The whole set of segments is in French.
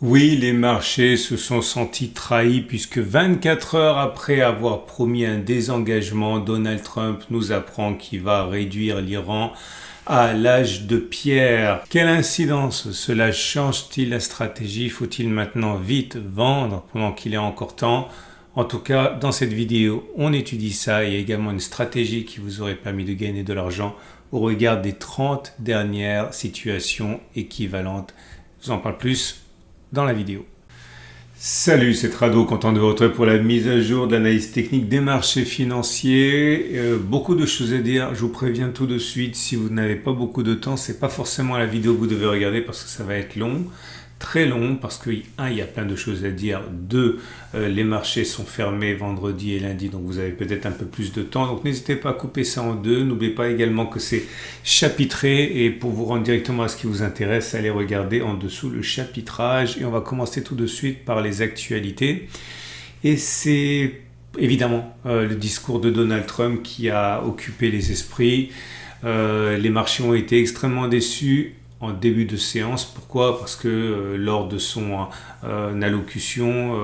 Oui, les marchés se sont sentis trahis puisque 24 heures après avoir promis un désengagement, Donald Trump nous apprend qu'il va réduire l'Iran à l'âge de pierre. Quelle incidence cela change-t-il la stratégie? Faut-il maintenant vite vendre pendant qu'il est encore temps? En tout cas, dans cette vidéo, on étudie ça. Il y a également une stratégie qui vous aurait permis de gagner de l'argent au regard des 30 dernières situations équivalentes. Je vous en parle plus dans la vidéo. Salut, c'est Rado, content de vous retrouver pour la mise à jour de l'analyse technique des marchés financiers. Beaucoup de choses à dire, je vous préviens tout de suite, si vous n'avez pas beaucoup de temps, c'est pas forcément la vidéo que vous devez regarder parce que ça va être long, très long, parce que un, il y a plein de choses à dire, deux, les marchés sont fermés vendredi et lundi, donc vous avez peut-être un peu plus de temps, donc n'hésitez pas à couper ça en deux. N'oubliez pas également que c'est chapitré, et pour vous rendre directement à ce qui vous intéresse, allez regarder en dessous le chapitrage, et on va commencer tout de suite par les actualités. Et c'est évidemment le discours de Donald Trump qui a occupé les esprits. Les marchés ont été extrêmement déçus en début de séance. Pourquoi? Parce que lors de son allocution,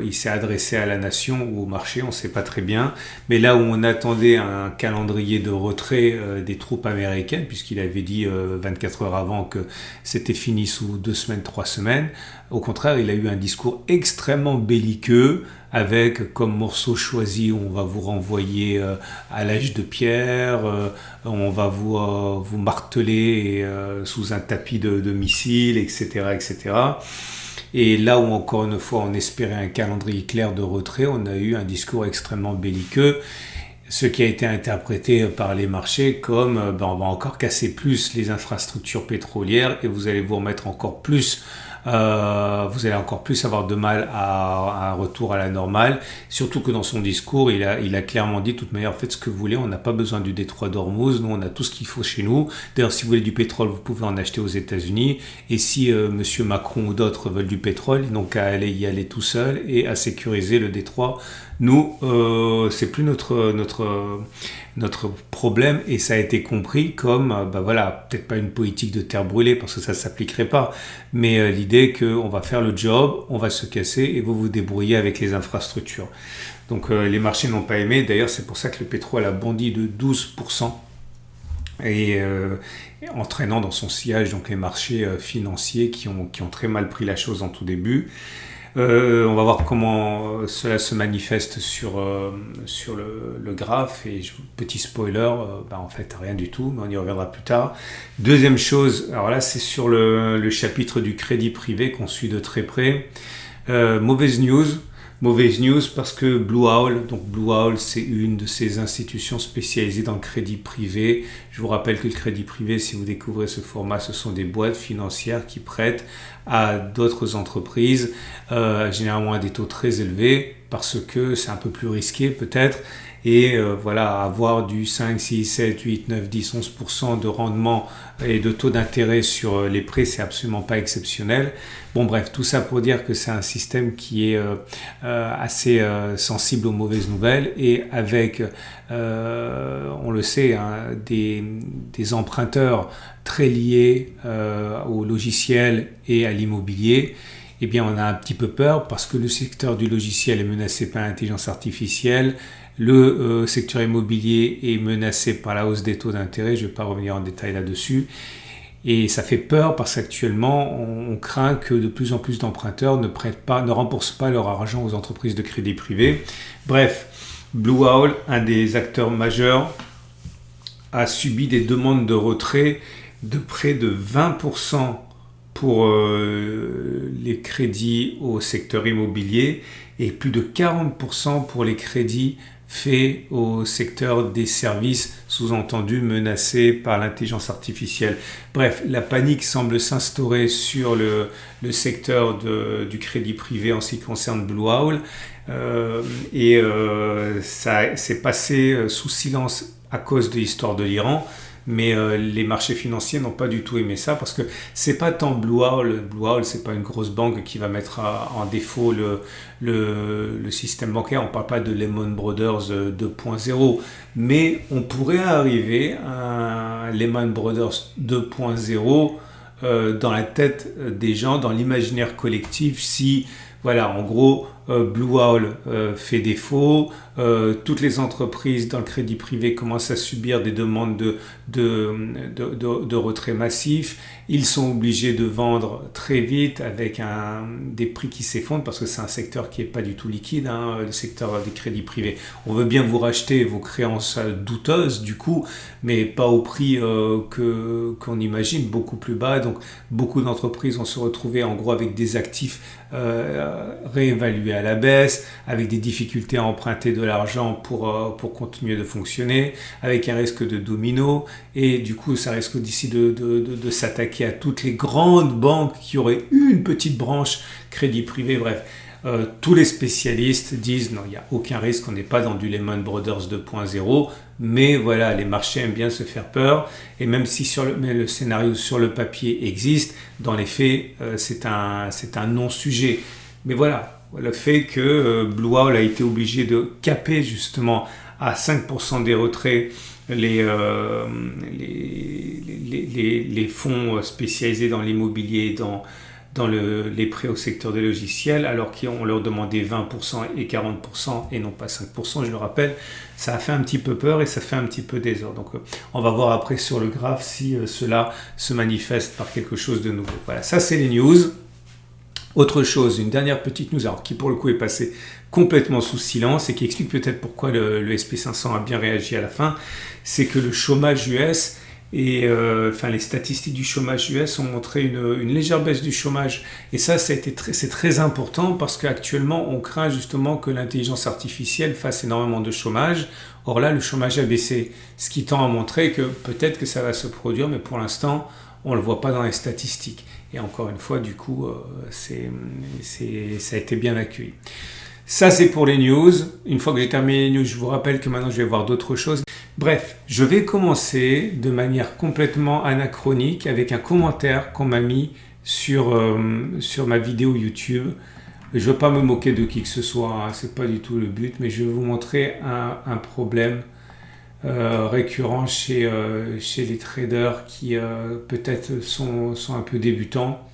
il s'est adressé à la nation ou au marché, on ne sait pas très bien. Mais là où on attendait un calendrier de retrait des troupes américaines, puisqu'il avait dit 24 heures avant que c'était fini sous 2 semaines, 3 semaines, au contraire, il a eu un discours extrêmement belliqueux, avec comme morceau choisi, on va vous renvoyer à l'âge de pierre, on va vous marteler sous un tapis de missiles, etc., etc. Et là où encore une fois on espérait un calendrier clair de retrait, on a eu un discours extrêmement belliqueux, ce qui a été interprété par les marchés comme on va encore casser plus les infrastructures pétrolières et vous allez vous remettre encore plus, vous allez encore plus avoir de mal à un retour à la normale. Surtout que dans son discours, il a clairement dit, de toute manière, faites ce que vous voulez, on n'a pas besoin du détroit d'Ormuz, nous on a tout ce qu'il faut chez nous. D'ailleurs, si vous voulez du pétrole, vous pouvez en acheter aux États-Unis. Et si Monsieur Macron ou d'autres veulent du pétrole, ils n'ont qu'à aller y aller tout seul et à sécuriser le détroit. Nous, c'est plus notre problème, et ça a été compris comme, voilà, peut-être pas une politique de terre brûlée parce que ça ne s'appliquerait pas, mais l'idée qu'on va faire le job, on va se casser et vous vous débrouillez avec les infrastructures. Donc les marchés n'ont pas aimé, d'ailleurs c'est pour ça que le pétrole a bondi de 12%. Et entraînant dans son sillage donc les marchés financiers qui ont très mal pris la chose en tout début. On va voir comment cela se manifeste sur le graphe, et petit spoiler, en fait rien du tout, mais on y reviendra plus tard. Deuxième chose, alors là c'est sur le chapitre du crédit privé qu'on suit de très près. Mauvaise news parce que Blue Owl, c'est une de ces institutions spécialisées dans le crédit privé. Je vous rappelle que le crédit privé, si vous découvrez ce format, ce sont des boîtes financières qui prêtent à d'autres entreprises, généralement à des taux très élevés, parce que c'est un peu plus risqué peut-être. Et voilà, avoir du 5, 6, 7, 8, 9, 10, 11% de rendement et de taux d'intérêt sur les prêts, c'est absolument pas exceptionnel. Bon bref, tout ça pour dire que c'est un système qui est assez sensible aux mauvaises nouvelles, et avec, on le sait, hein, des emprunteurs très liés au logiciel et à l'immobilier. Eh bien, on a un petit peu peur parce que le secteur du logiciel est menacé par l'intelligence artificielle. Le secteur immobilier est menacé par la hausse des taux d'intérêt. Je ne vais pas revenir en détail là-dessus. Et ça fait peur parce qu'actuellement, on craint que de plus en plus d'emprunteurs ne remboursent pas leur argent aux entreprises de crédit privé. Bref, Blue Owl, un des acteurs majeurs, a subi des demandes de retrait de près de 20% pour les crédits au secteur immobilier et plus de 40% pour les crédits faits au secteur des services, sous-entendu menacés par l'intelligence artificielle. Bref, la panique semble s'instaurer sur le secteur du crédit privé en ce qui concerne Blue Owl, et ça s'est passé sous silence à cause de l'histoire de l'Iran. Mais les marchés financiers n'ont pas du tout aimé ça, parce que c'est pas tant Blue Owl, c'est pas une grosse banque qui va mettre en défaut le système bancaire. On parle pas de Lehman Brothers 2.0, mais on pourrait arriver à un Lehman Brothers 2.0 dans la tête des gens, dans l'imaginaire collectif, si, voilà, en gros, Blue Owl fait défaut, toutes les entreprises dans le crédit privé commencent à subir des demandes de retrait massif, ils sont obligés de vendre très vite avec des prix qui s'effondrent parce que c'est un secteur qui n'est pas du tout liquide, hein, le secteur des crédits privés. On veut bien vous racheter vos créances douteuses du coup, mais pas au prix qu'on imagine, beaucoup plus bas. Donc beaucoup d'entreprises vont se retrouver en gros avec des actifs réévalués à la baisse, avec des difficultés à emprunter de l'argent pour continuer de fonctionner, avec un risque de domino, et du coup ça risque d'ici de s'attaquer à toutes les grandes banques qui auraient une petite branche crédit privé, bref. Tous les spécialistes disent non, il n'y a aucun risque, on n'est pas dans du Lehman Brothers 2.0, mais voilà, les marchés aiment bien se faire peur, et même si le scénario sur le papier existe, dans les faits, c'est un non-sujet. Mais voilà, le fait que Blue Owl a été obligé de caper justement à 5% des retraits les fonds spécialisés dans l'immobilier, dans les prêts au secteur des logiciels, alors qu'on leur demandait 20% et 40% et non pas 5%, je le rappelle, ça a fait un petit peu peur et ça fait un petit peu désordre. Donc on va voir après sur le graphe si cela se manifeste par quelque chose de nouveau. Voilà, ça c'est les news. Autre chose, une dernière petite news, alors qui pour le coup est passée complètement sous silence et qui explique peut-être pourquoi le SP500 a bien réagi à la fin, c'est que le chômage US et les statistiques du chômage US ont montré une légère baisse du chômage. Et ça c'est très important parce qu'actuellement on craint justement que l'intelligence artificielle fasse énormément de chômage. Or là le chômage a baissé, ce qui tend à montrer que peut-être que ça va se produire, mais pour l'instant on ne le voit pas dans les statistiques. Et encore une fois, du coup, ça a été bien accueilli. Ça, c'est pour les news. Une fois que j'ai terminé les news, je vous rappelle que maintenant, je vais voir d'autres choses. Bref, je vais commencer de manière complètement anachronique avec un commentaire qu'on m'a mis sur ma vidéo YouTube. Je ne veux pas me moquer de qui que ce soit, hein, ce n'est pas du tout le but, mais je vais vous montrer un problème récurrent chez les traders qui peut-être sont un peu débutants.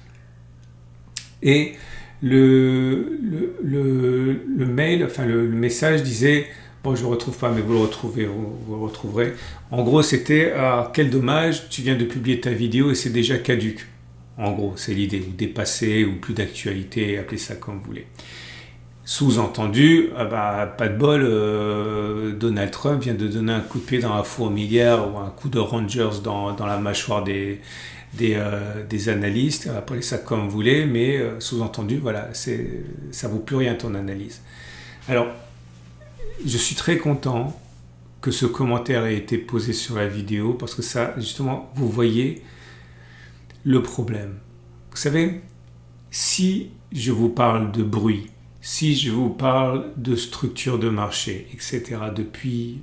Et le mail, le message disait, bon je ne le retrouve pas mais vous le retrouverez. En gros c'était, quel dommage, tu viens de publier ta vidéo et c'est déjà caduque. En gros c'est l'idée, ou dépassé ou plus d'actualité, appelez ça comme vous voulez. Sous-entendu, pas de bol, Donald Trump vient de donner un coup de pied dans la fourmilière ou un coup de Rangers dans la mâchoire des analystes, appelez ça comme vous voulez, mais sous-entendu, voilà, ça vaut plus rien ton analyse. Alors, je suis très content que ce commentaire ait été posé sur la vidéo parce que ça, justement, vous voyez le problème. Vous savez, si je vous parle de bruit, si je vous parle de structure de marché, etc., depuis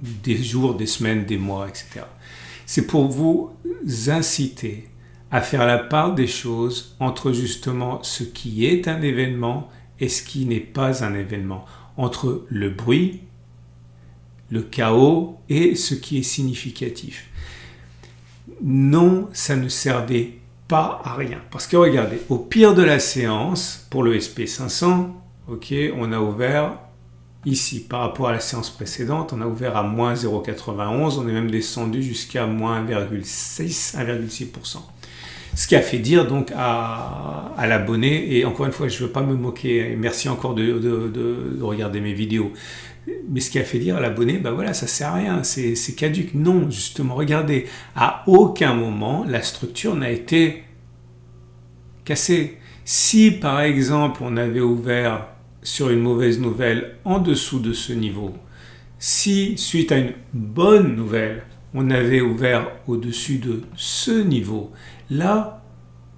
des jours, des semaines, des mois, etc., c'est pour vous inciter à faire la part des choses entre justement ce qui est un événement et ce qui n'est pas un événement, entre le bruit, le chaos et ce qui est significatif. Non, ça ne servait pas à rien. Parce que regardez, au pire de la séance, pour le SP500, okay, on a ouvert ici, par rapport à la séance précédente, on a ouvert à moins 0,91, on est même descendu jusqu'à moins 1,6%. Ce qui a fait dire donc à l'abonné, et encore une fois, je ne veux pas me moquer, et merci encore de regarder mes vidéos, mais ce qui a fait dire à l'abonné, voilà, ça sert à rien, c'est caduque. Non, justement, regardez, à aucun moment, la structure n'a été cassée. Si, par exemple, on avait ouvert sur une mauvaise nouvelle en dessous de ce niveau, si, suite à une bonne nouvelle, on avait ouvert au-dessus de ce niveau, là,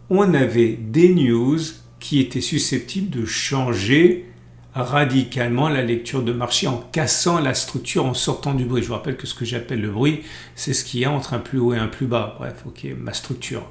on avait des news qui étaient susceptibles de changer radicalement la lecture de marché en cassant la structure, en sortant du bruit. Je vous rappelle que ce que j'appelle le bruit, c'est ce qu'il y a entre un plus haut et un plus bas. Bref, ok, ma structure.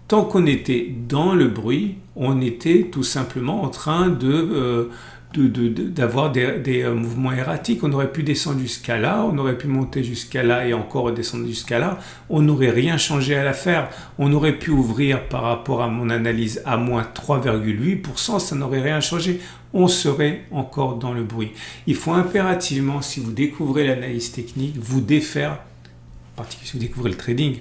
Tant qu'on était dans le bruit, on était tout simplement en train de d'avoir des mouvements erratiques. On aurait pu descendre jusqu'à là, on aurait pu monter jusqu'à là et encore redescendre jusqu'à là. On n'aurait rien changé à l'affaire. On aurait pu ouvrir par rapport à mon analyse à moins 3,8%, ça n'aurait rien changé. On serait encore dans le bruit. Il faut impérativement, si vous découvrez l'analyse technique, vous défaire, en particulier si vous découvrez le trading,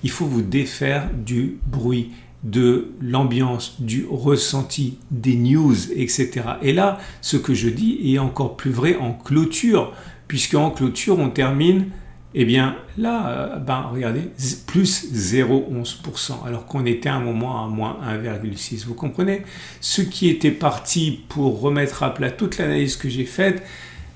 il faut vous défaire du bruit, de l'ambiance, du ressenti, des news, etc. Et là, ce que je dis est encore plus vrai en clôture, puisque en clôture, on termine, eh bien là, regardez, plus 0,11%, alors qu'on était à un moment à moins 1,6. Vous comprenez? Ce qui était parti pour remettre à plat toute l'analyse que j'ai faite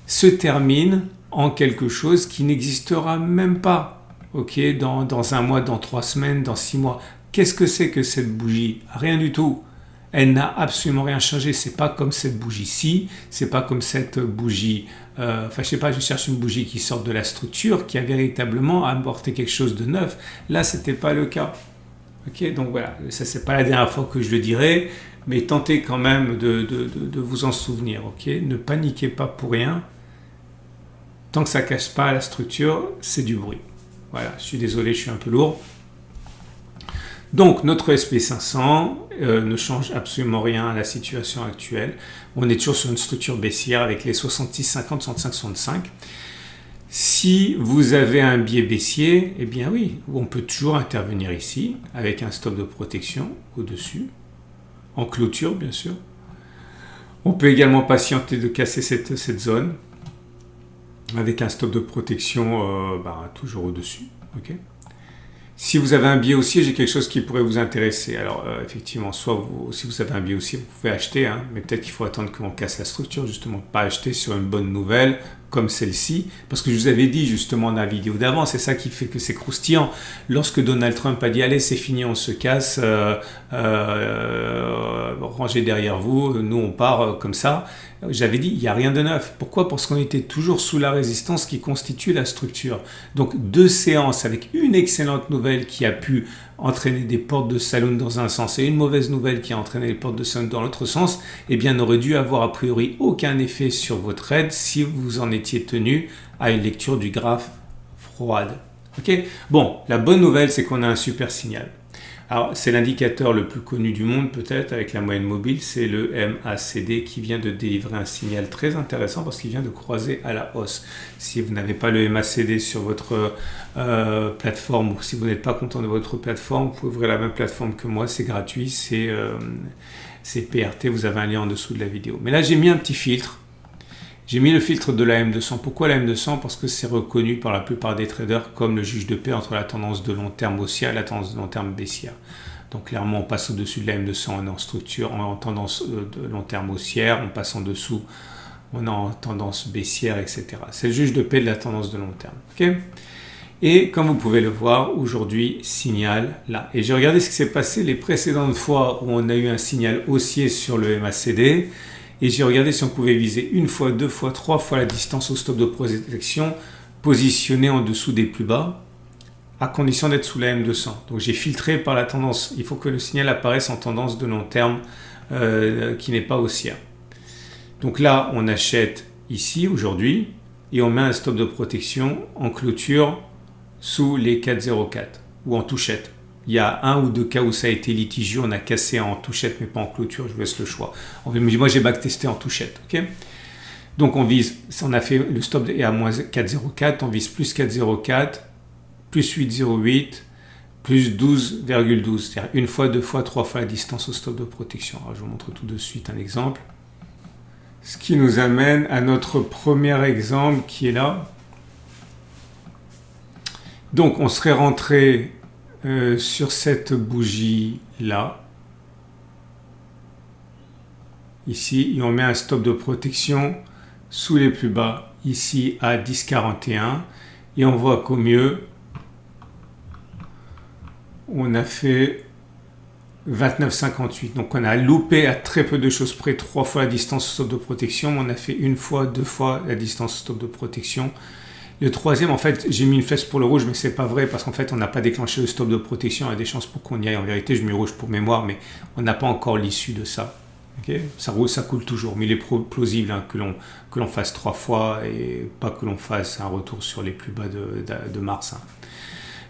se termine en quelque chose qui n'existera même pas. Ok, dans un mois, dans 3 semaines, dans 6 mois. Qu'est-ce que c'est que cette bougie? Rien du tout. Elle n'a absolument rien changé. C'est pas comme cette bougie-ci. C'est pas comme cette bougie. Je sais pas. Je cherche une bougie qui sort de la structure, qui a véritablement apporté quelque chose de neuf. Là, c'était pas le cas. Ok, donc voilà. Ça, c'est pas la dernière fois que je le dirai, mais tentez quand même de vous en souvenir. Ok, ne paniquez pas pour rien. Tant que ça casse pas la structure, c'est du bruit. Voilà. Je suis désolé, je suis un peu lourd. Donc, notre SP500 ne change absolument rien à la situation actuelle. On est toujours sur une structure baissière avec les 66, 50, 65, 65. Si vous avez un biais baissier, eh bien oui, on peut toujours intervenir ici avec un stop de protection au-dessus, en clôture bien sûr. On peut également patienter de casser cette zone avec un stop de protection toujours au-dessus. Okay. Si vous avez un biais haussier, j'ai quelque chose qui pourrait vous intéresser. Alors, effectivement, si vous avez un biais haussier, vous pouvez acheter, mais peut-être qu'il faut attendre qu'on casse la structure, justement, pas acheter sur une bonne nouvelle comme celle-ci. Parce que je vous avais dit, justement, dans la vidéo d'avant, c'est ça qui fait que c'est croustillant. Lorsque Donald Trump a dit, allez, c'est fini, on se casse, rangez derrière vous, nous, on part comme ça. J'avais dit, il n'y a rien de neuf. Pourquoi? Parce qu'on était toujours sous la résistance qui constitue la structure. Donc, 2 séances avec une excellente nouvelle qui a pu entraîner des portes de saloon dans un sens et une mauvaise nouvelle qui a entraîné les portes de saloon dans l'autre sens, eh bien, n'aurait dû avoir a priori aucun effet sur votre trade si vous en étiez tenu à une lecture du graphe froide. Ok? Bon, la bonne nouvelle, c'est qu'on a un super signal. Alors, c'est l'indicateur le plus connu du monde peut-être avec la moyenne mobile, c'est le MACD qui vient de délivrer un signal très intéressant parce qu'il vient de croiser à la hausse. Si vous n'avez pas le MACD sur votre plateforme ou si vous n'êtes pas content de votre plateforme, vous pouvez ouvrir la même plateforme que moi, c'est gratuit, c'est PRT, vous avez un lien en dessous de la vidéo. Mais là, j'ai mis un petit filtre. J'ai mis le filtre de la M200. Pourquoi la M200? Parce que c'est reconnu par la plupart des traders comme le juge de paix entre la tendance de long terme haussière et la tendance de long terme baissière. Donc clairement, on passe au-dessus de la M200, on est en structure, en tendance de long terme haussière, on passe en dessous, on est en tendance baissière, etc. C'est le juge de paix de la tendance de long terme. Okay. Et comme vous pouvez le voir, aujourd'hui, signal là. Et j'ai regardé ce qui s'est passé les précédentes fois où on a eu un signal haussier sur le MACD. Et j'ai regardé si on pouvait viser 1 fois, 2 fois, 3 fois la distance au stop de protection positionnée en dessous des plus bas, à condition d'être sous la M200. Donc j'ai filtré par la tendance. Il faut que le signal apparaisse en tendance de long terme qui n'est pas haussière. Donc là, on achète ici aujourd'hui et on met un stop de protection en clôture sous les 4,04 ou en touchette. Il y a 1 ou 2 cas où ça a été litigieux, on a cassé en touchette mais pas en clôture, je vous laisse le choix. Moi j'ai backtesté en touchette. Okay. Donc on vise, on a fait le stop est à moins 4,04, on vise plus 4,04, plus 8,08, plus 12,12, c'est-à-dire 1 fois, 2 fois, 3 fois la distance au stop de protection. Alors je vous montre tout de suite un exemple. Ce qui nous amène à notre premier exemple qui est là. Donc on serait rentré sur cette bougie là, ici, et on met un stop de protection sous les plus bas, ici à 10,41, et on voit qu'au mieux, on a fait 29,58. Donc on a loupé à très peu de choses près 3 fois la distance stop de protection, mais on a fait 1 fois, 2 fois la distance stop de protection. Le troisième, en fait, j'ai mis une flèche pour le rouge, mais c'est pas vrai parce qu'en fait, on n'a pas déclenché le stop de protection. Il y a des chances pour qu'on y aille. En vérité, je mets rouge pour mémoire, mais on n'a pas encore l'issue de ça. Okay, ça coule toujours, mais il est plausible hein, que l'on fasse 3 fois et pas que l'on fasse un retour sur les plus bas de Mars. Hein.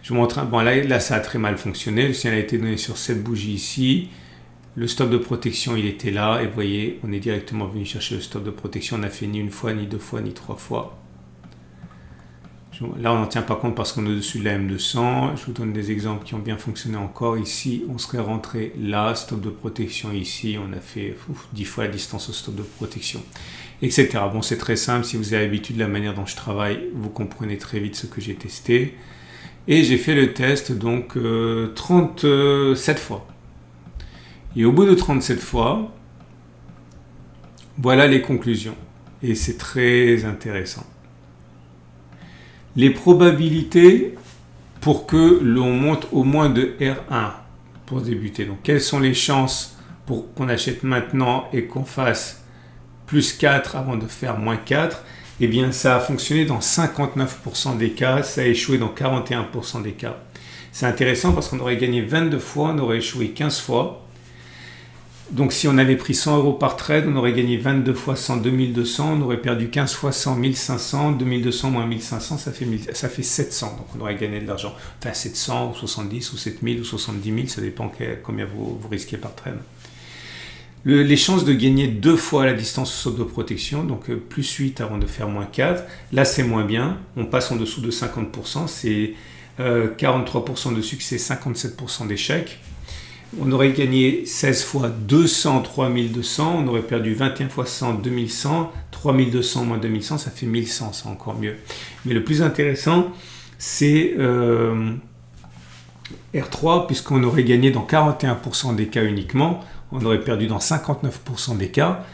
Je vous montre, bon là ça a très mal fonctionné, le signal a été donné sur cette bougie ici, le stop de protection il était là, et vous voyez, on est directement venu chercher le stop de protection, on n'a fait ni une fois, ni 2 fois, ni 3 fois. Là, on n'en tient pas compte parce qu'on est au-dessus de la M200. Je vous donne des exemples qui ont bien fonctionné encore. Ici, on serait rentré là, stop de protection ici. On a fait 10 fois la distance au stop de protection, etc. Bon, c'est très simple. Si vous avez l'habitude de la manière dont je travaille, vous comprenez très vite ce que j'ai testé. Et j'ai fait le test donc 37 fois. Et au bout de 37 fois, voilà les conclusions. Et c'est très intéressant. Les probabilités pour que l'on monte au moins de R1 pour débuter. Donc, quelles sont les chances pour qu'on achète maintenant et qu'on fasse plus 4 avant de faire moins 4 ? Eh bien, ça a fonctionné dans 59% des cas, ça a échoué dans 41% des cas. C'est intéressant parce qu'on aurait gagné 22 fois, on aurait échoué 15 fois. Donc, si on avait pris 100 € par trade, on aurait gagné 22 fois 100, 2200. On aurait perdu 15 fois 100, 1500. 2200 moins 1500, ça fait 700. Donc, on aurait gagné de l'argent. Enfin, 700 ou 70 ou 7000 ou 70 000, ça dépend combien vous risquez par trade. Les chances de gagner 2 fois la distance au stop de protection, donc plus 8 avant de faire moins 4. Là, c'est moins bien. On passe en dessous de 50%. C'est 43% de succès, 57% d'échec. On aurait gagné 16 fois 200, 3200. On aurait perdu 21 fois 100, 2100. 3200 moins 2100, ça fait 1100, c'est encore mieux. Mais le plus intéressant, c'est R3, puisqu'on aurait gagné dans 41% des cas uniquement. On aurait perdu dans 59% des cas.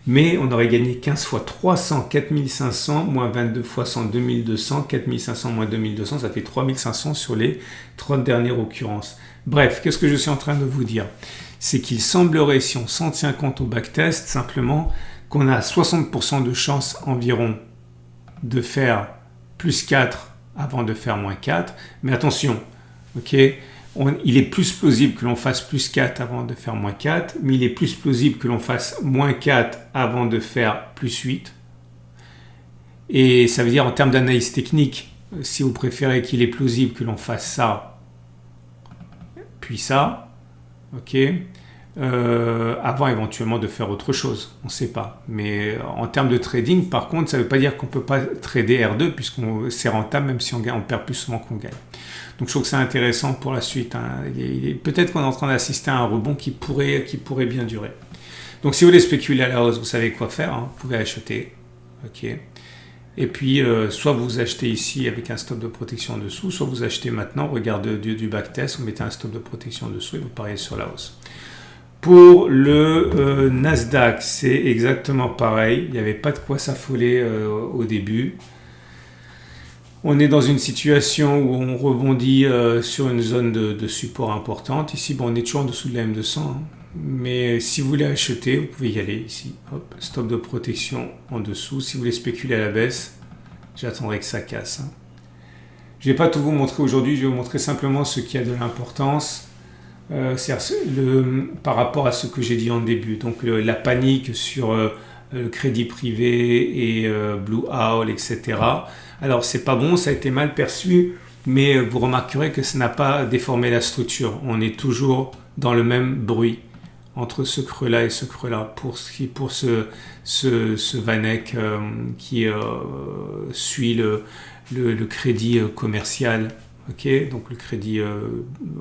Mais on aurait gagné 15 fois 300, 4500, moins 22 fois 100, 2200, 4500 moins 2200, ça fait 3500 sur les 30 dernières occurrences. Bref, qu'est-ce que je suis en train de vous dire ? C'est qu'il semblerait, si on s'en tient compte au backtest, simplement qu'on a 60% de chance environ de faire plus 4 avant de faire moins 4. Mais attention, ok, il est plus plausible que l'on fasse plus 4 avant de faire moins 4, mais il est plus plausible que l'on fasse moins 4 avant de faire plus 8. Et ça veut dire en termes d'analyse technique, si vous préférez qu'il est plausible que l'on fasse ça, puis ça, ok, avant éventuellement de faire autre chose, on ne sait pas. Mais en termes de trading, par contre, ça ne veut pas dire qu'on ne peut pas trader R2 puisqu'on c'est rentable même si on perd plus souvent qu'on gagne. Donc je trouve que c'est intéressant pour la suite. Hein. Peut-être qu'on est en train d'assister à un rebond qui pourrait bien durer. Donc si vous voulez spéculer à la hausse, vous savez quoi faire. Hein. Vous pouvez acheter. Ok. Et puis, soit vous achetez ici avec un stop de protection en dessous, soit vous achetez maintenant, regardez du backtest, vous mettez un stop de protection en dessous et vous pariez sur la hausse. Pour le Nasdaq, c'est exactement pareil. Il n'y avait pas de quoi s'affoler au début. On est dans une situation où on rebondit sur une zone de support importante. Ici, bon, on est toujours en dessous de la M200. Hein. Mais si vous voulez acheter, vous pouvez y aller ici. Hop, stop de protection en dessous. Si vous voulez spéculer à la baisse, j'attendrai que ça casse. Hein. Je ne vais pas tout vous montrer aujourd'hui. Je vais vous montrer simplement ce qui a de l'importance. Par rapport à ce que j'ai dit en début. Donc la panique sur le crédit privé et Blue Owl, etc. Alors c'est pas bon, ça a été mal perçu, mais vous remarquerez que ça n'a pas déformé la structure. On est toujours dans le même bruit entre ce creux-là et ce creux-là pour ce Vanek qui suit le crédit commercial. Ok, donc le crédit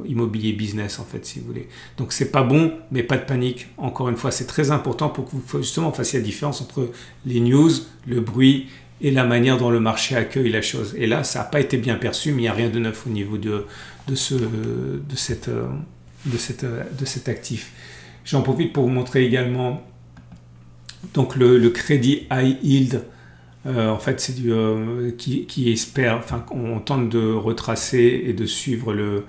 immobilier business en fait si vous voulez. Donc c'est pas bon, mais pas de panique. Encore une fois, c'est très important pour que vous justement fassiez la différence entre les news, le bruit et la manière dont le marché accueille la chose. Et là, ça n'a pas été bien perçu, mais il n'y a rien de neuf au niveau de cet actif. J'en profite pour vous montrer également donc le crédit high yield. En fait, c'est qui espère, enfin, on tente de retracer et de suivre le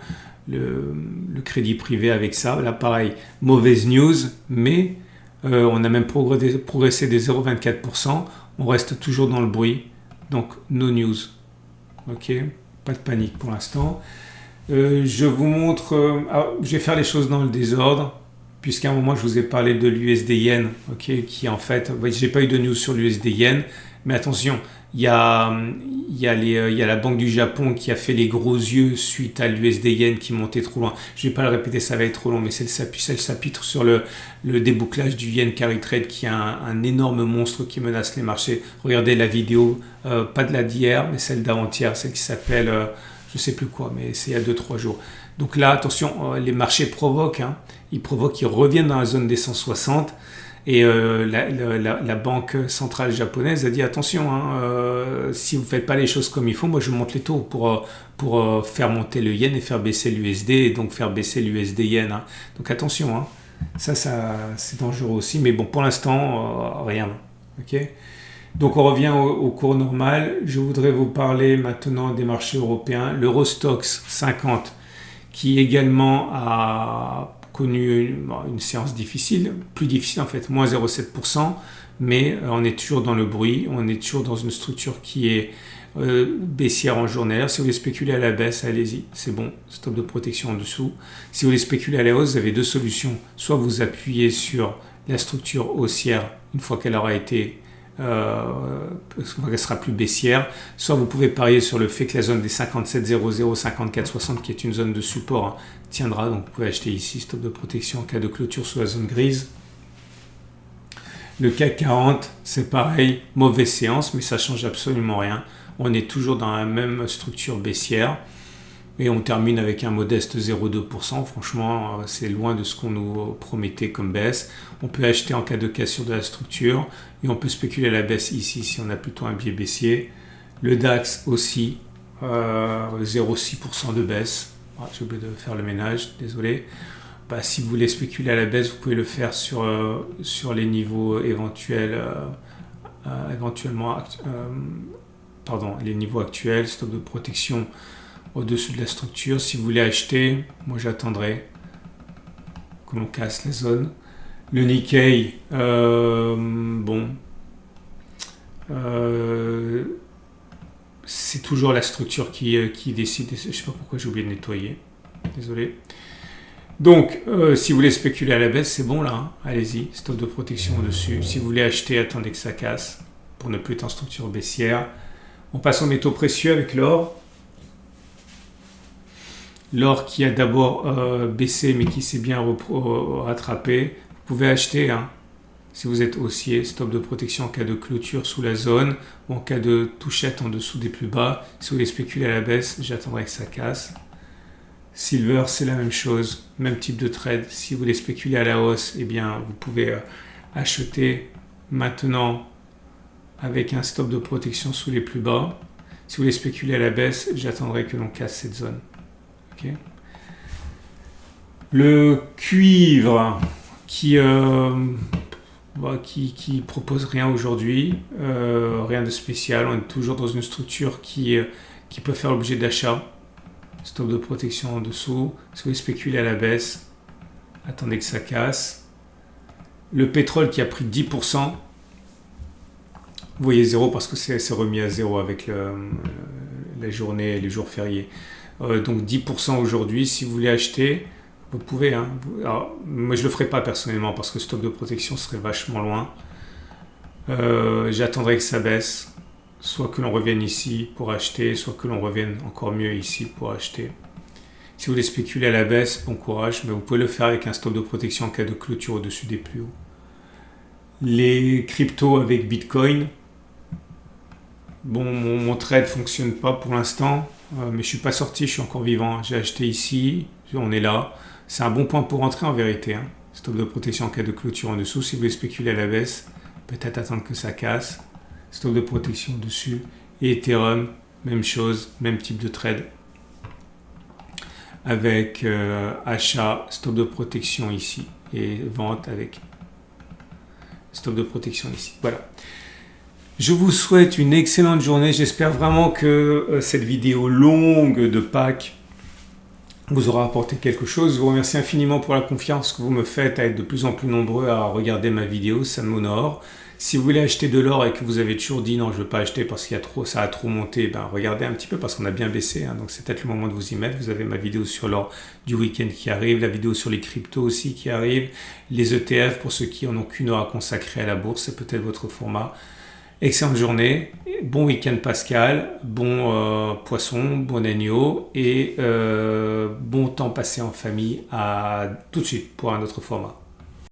crédit privé avec ça. Là, pareil, mauvaise news, mais on a même progressé des 0,24%. On reste toujours dans le bruit, donc no news. Ok, pas de panique pour l'instant. Je vous montre, je vais faire les choses dans le désordre, puisqu'à un moment je vous ai parlé de l'USD Yen, ok, qui en fait, j'ai pas eu de news sur l'USD Yen, mais attention, il y a la Banque du Japon qui a fait les gros yeux suite à l'USD Yen qui montait trop loin. Je vais pas le répéter, ça va être trop long, mais c'est le chapitre sur le débouclage du Yen Carry Trade qui est un énorme monstre qui menace les marchés. Regardez la vidéo, pas de la d'hier, mais celle d'avant-hier, celle qui s'appelle, je sais plus quoi, mais c'est il y a 2-3 jours. Donc là, attention, les marchés provoquent, hein, ils reviennent dans la zone des 160. Et la banque centrale japonaise a dit attention, hein, si vous ne faites pas les choses comme il faut, moi je monte les taux pour faire monter le yen et faire baisser l'USD et donc faire baisser l'USD yen. Hein. Donc attention, hein. ça c'est dangereux aussi, mais bon pour l'instant rien. Okay, donc on revient au cours normal. Je voudrais vous parler maintenant des marchés européens. L'Eurostoxx 50 qui également a connu une séance difficile, plus difficile en fait, moins 0,7%, mais on est toujours dans le bruit, on est toujours dans une structure qui est baissière en journalière. Si vous voulez spéculer à la baisse, allez-y, c'est bon, stop de protection en dessous. Si vous voulez spéculer à la hausse, vous avez deux solutions, soit vous appuyez sur la structure haussière une fois qu'elle aura été qu'elle sera plus baissière, soit vous pouvez parier sur le fait que la zone des 57,00, 54,60 qui est une zone de support hein, tiendra, donc vous pouvez acheter ici, stop de protection en cas de clôture sous la zone grise. Le CAC 40 c'est pareil, mauvaise séance mais ça change absolument rien, on est toujours dans la même structure baissière et on termine avec un modeste 0,2%. Franchement, c'est loin de ce qu'on nous promettait comme baisse. On peut acheter en cas de cassure de la structure et on peut spéculer à la baisse ici si on a plutôt un biais baissier. Le DAX aussi, 0,6% de baisse. Ah, j'ai oublié de faire le ménage, désolé. Si vous voulez spéculer à la baisse, vous pouvez le faire sur les niveaux éventuels, les niveaux actuels, stop de protection au-dessus de la structure. Si vous voulez acheter, moi j'attendrai que l'on casse la zone. Le Nikkei, c'est toujours la structure qui décide. Je ne sais pas pourquoi j'ai oublié de nettoyer. Désolé. Donc, si vous voulez spéculer à la baisse, c'est bon là. Hein. Allez-y, stop de protection au-dessus. Si vous voulez acheter, attendez que ça casse pour ne plus être en structure baissière. On passe aux métaux précieux avec l'or. L'or qui a d'abord baissé mais qui s'est bien rattrapé. Vous pouvez acheter hein, si vous êtes haussier, stop de protection en cas de clôture sous la zone ou en cas de touchette en dessous des plus bas. Si vous voulez spéculer à la baisse, j'attendrai que ça casse. Silver, c'est la même chose, même type de trade. Si vous voulez spéculer à la hausse, eh bien, vous pouvez acheter maintenant avec un stop de protection sous les plus bas. Si vous voulez spéculer à la baisse, j'attendrai que l'on casse cette zone. Okay. Le cuivre qui propose rien aujourd'hui, rien de spécial. On est toujours dans une structure qui peut faire l'objet d'achat. Stop de protection en dessous. Si vous voulez spéculer à la baisse, attendez que ça casse. Le pétrole qui a pris 10%. Vous voyez 0 parce que c'est remis à 0 avec la journée et les jours fériés. Donc 10% aujourd'hui, si vous voulez acheter, vous pouvez. Hein. Alors, moi, je ne le ferai pas personnellement parce que stop de protection serait vachement loin. J'attendrai que ça baisse, soit que l'on revienne ici pour acheter, soit que l'on revienne encore mieux ici pour acheter. Si vous voulez spéculer à la baisse, bon courage, mais vous pouvez le faire avec un stop de protection en cas de clôture au-dessus des plus hauts. Les cryptos avec Bitcoin, bon, mon trade ne fonctionne pas pour l'instant. Mais je ne suis pas sorti, je suis encore vivant. J'ai acheté ici, on est là. C'est un bon point pour rentrer en vérité. Hein. Stop de protection en cas de clôture en dessous. Si vous voulez spéculer à la baisse, peut-être attendre que ça casse. Stop de protection dessus. Et Ethereum, même chose, même type de trade. Avec achat, stop de protection ici. Et vente avec stop de protection ici. Voilà. Je vous souhaite une excellente journée. J'espère vraiment que cette vidéo longue de Pâques vous aura apporté quelque chose. Je vous remercie infiniment pour la confiance que vous me faites à être de plus en plus nombreux à regarder ma vidéo. Ça m'honore. Si vous voulez acheter de l'or et que vous avez toujours dit non, je ne veux pas acheter parce qu'il y a trop, ça a trop monté, ben regardez un petit peu parce qu'on a bien baissé. Hein, donc c'est peut-être le moment de vous y mettre. Vous avez ma vidéo sur l'or du week-end qui arrive, la vidéo sur les cryptos aussi qui arrive, les ETF pour ceux qui en ont qu'une heure à consacrer à la bourse, c'est peut-être votre format. Excellente journée, bon week-end Pascal, bon poisson, bon agneau et bon temps passé en famille. À tout de suite pour un autre format.